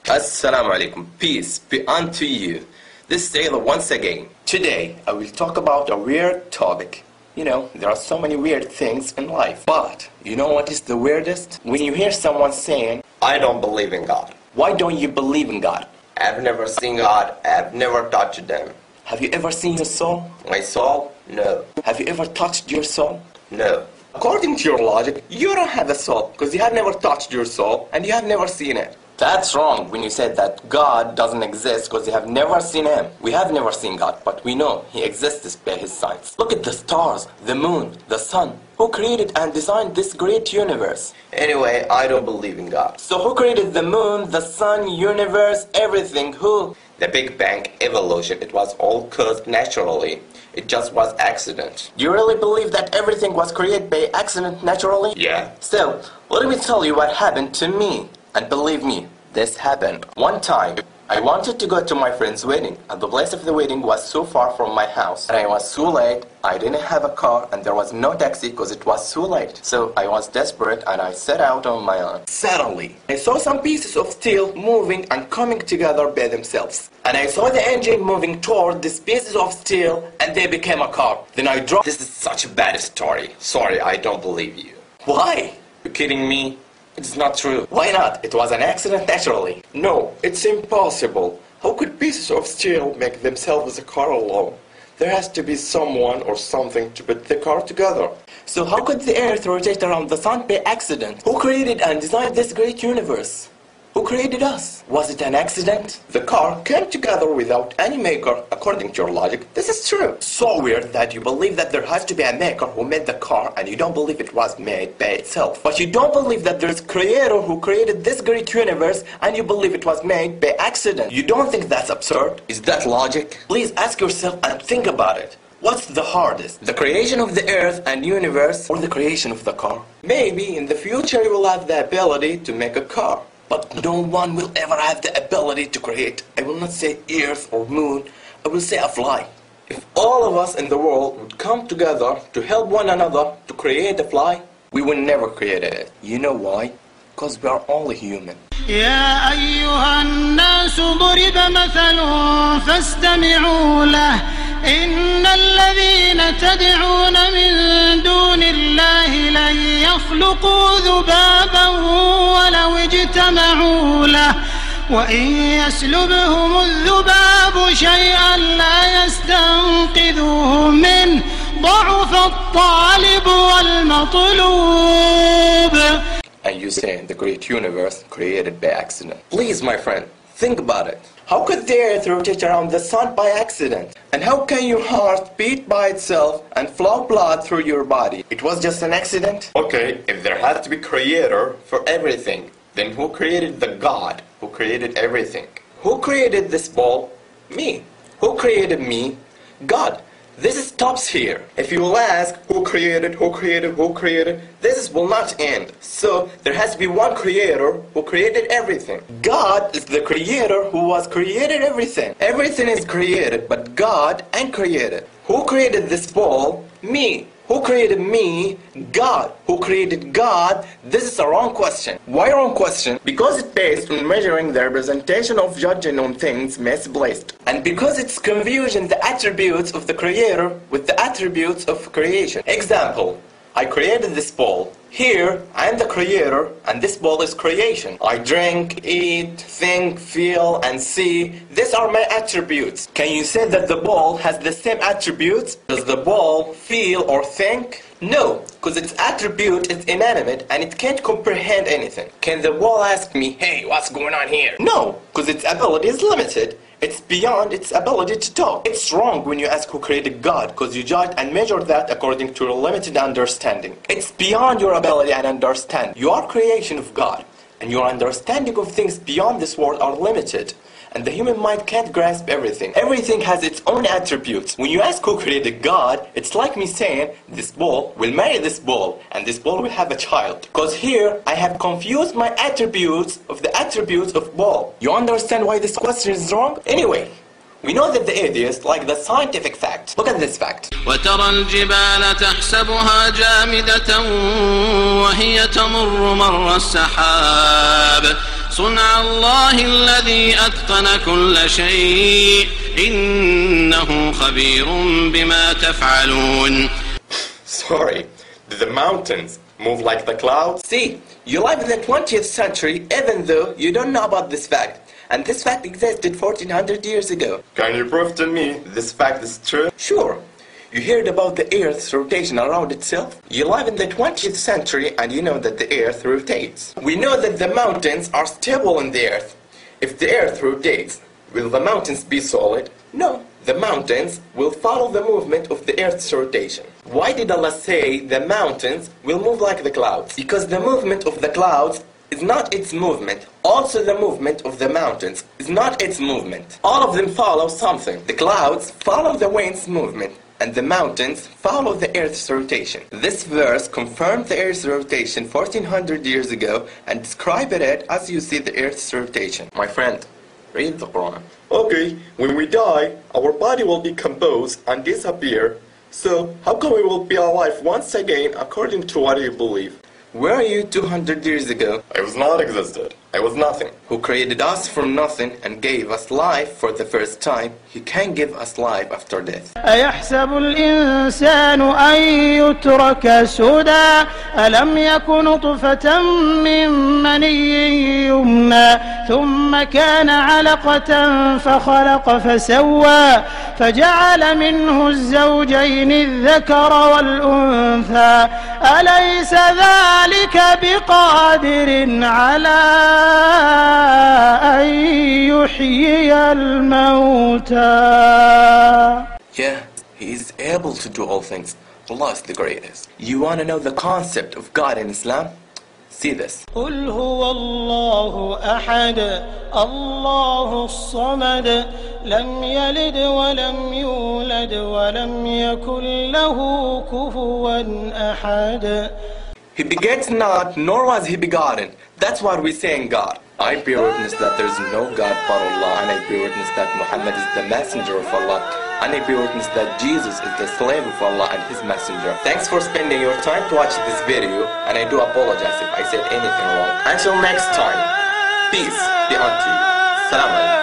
Assalamu alaikum. Peace be unto you. This is Taylor once again. Today, I will talk about a weird topic. You know, there are so many weird things in life. But, you know what is the weirdest? When you hear someone saying, I don't believe in God. Why don't you believe in God? I've never seen God. I've never touched them. Have you ever seen your soul? My soul? No. Have you ever touched your soul? No. According to your logic, you don't have a soul because you have never touched your soul and you have never seen it. That's wrong when you said that God doesn't exist because you have never seen Him. We have never seen God, but we know He exists by His signs. Look at the stars, the moon, the sun. Who created and designed this great universe? Anyway, I don't believe in God. So who created the moon, the sun, universe, everything? Who? The Big Bang, evolution, it was all caused naturally. It just was accident. Do you really believe that everything was created by accident naturally? Yeah. Still, let me tell you what happened to me. And believe me, this happened. One time, I wanted to go to my friend's wedding, and the place of the wedding was so far from my house. And I was so late, I didn't have a car, and there was no taxi because it was so late. So I was desperate, and I set out on my own. Suddenly, I saw some pieces of steel moving and coming together by themselves. And I saw the engine moving toward these pieces of steel, and they became a car. Then I dropped. This is such a bad story. Sorry, I don't believe you. Why? You kidding me? It's not true. Why not? It was an accident naturally. No, it's impossible. How could pieces of steel make themselves a car alone? There has to be someone or something to put the car together. So how could the earth rotate around the sun by accident? Who created and designed this great universe? Who created us? Was it an accident? The car came together without any maker, according to your logic. This is true. So weird that you believe that there has to be a maker who made the car and you don't believe it was made by itself. But you don't believe that there's a creator who created this great universe and you believe it was made by accident. You don't think that's absurd? Is that logic? Please ask yourself and think about it. What's the hardest? The creation of the earth and universe or the creation of the car? Maybe in the future you will have the ability to make a car. But no one will ever have the ability to create. I will not say earth or moon, I will say a fly. If all of us in the world would come together to help one another to create a fly, we would never create it. You know why? Because we are only human. يا أيها الناس ضرب مثل فاستمعوا له إن الذين تدعون من دون الله لن يخلقوا ذبابا ولو اجتمعوا له وإن يسلبهم الذباب شيئا لا يستنقذوه منه ضعف الطالب والمطلوب. And you say the great universe created by accident. Please, my friend, think about it. How could the earth rotate around the sun by accident? And how can your heart beat by itself and flow blood through your body? It was just an accident? Okay, if there has to be creator for everything, then who created the God who created everything? Who created this ball? Me. Who created me? God. This stops here. If you will ask who created, this will not end. So there has to be one creator who created everything. God is the creator who was created everything. Everything is created, but God ain't created. Who created this ball? Me. Who created me? God. Who created God? This is a wrong question. Why wrong question? Because it's based on measuring the representation of judging on things misplaced. And because it's confusion the attributes of the creator with the attributes of creation. Example, I created this ball. Here, I am the creator, and this ball is creation. I drink, eat, think, feel, and see. These are my attributes. Can you say that the ball has the same attributes? Does the ball feel or think? No, because its attribute is inanimate and it can't comprehend anything. Can the ball ask me, hey, what's going on here? No, because its ability is limited. It's beyond its ability to talk. It's wrong when you ask who created God, because you judge and measure that according to your limited understanding. It's beyond your ability and understanding. You are creation of God, and your understanding of things beyond this world are limited. And the human mind can't grasp everything. Everything has its own attributes. When you ask who created God, it's like me saying, this ball will marry this ball, and this ball will have a child. Because here, I have confused my attributes of the attributes of ball. You understand why this question is wrong? Anyway, we know that the atheists like the scientific fact. Look at this fact. وترى الجبال تحسبها جامدة وهي تمر مر السحاب صنع الله الذي أتقن كل شيء إنه خبير بما تفعلون. Sorry, did the mountains move like the clouds? See, you live in the 20th century even though you don't know about this fact. And this fact existed 1400 years ago. Can you prove to me this fact is true? Sure. You heard about the Earth's rotation around itself? You live in the 20th century and you know that the Earth rotates. We know that the mountains are stable in the Earth. If the Earth rotates, will the mountains be solid? No. The mountains will follow the movement of the Earth's rotation. Why did Allah say the mountains will move like the clouds? Because the movement of the clouds is not its movement. Also the movement of the mountains is not its movement. All of them follow something. The clouds follow the wind's movement, and the mountains follow the Earth's rotation. This verse confirmed the Earth's rotation 1400 years ago and described it as you see the Earth's rotation. My friend, read the Quran. Okay, when we die, our body will decompose and disappear. So, how come we will be alive once again according to what you believe? Where are you 200 years ago? I was not existed. I was nothing. Who created us from nothing and gave us life for the first time, He can give us life after death. أيحسب الإنسان أن يترك سدى ألم يك نطفة من مني يمنى ثم كان علقة فخلق فسوى فجعل منه الزوجين الذكر والأنثى أليس ذلك بقادر على أن يحيي الموتى. Yeah, He is able to do all things. Allah is the greatest. You want to know the concept of God in Islam? See this. قل هو الله أحد الله الصمد لم يلد ولم يولد ولم يكن له كفوا أحد. He begets not, nor was He begotten. That's what we say in God. I bear witness that there is no God but Allah, and I bear witness that Muhammad is the messenger of Allah, and I bear witness that Jesus is the slave of Allah and His messenger. Thanks for spending your time to watch this video, and I do apologize if I said anything wrong. Until next time, peace be unto you. Salam alaikum.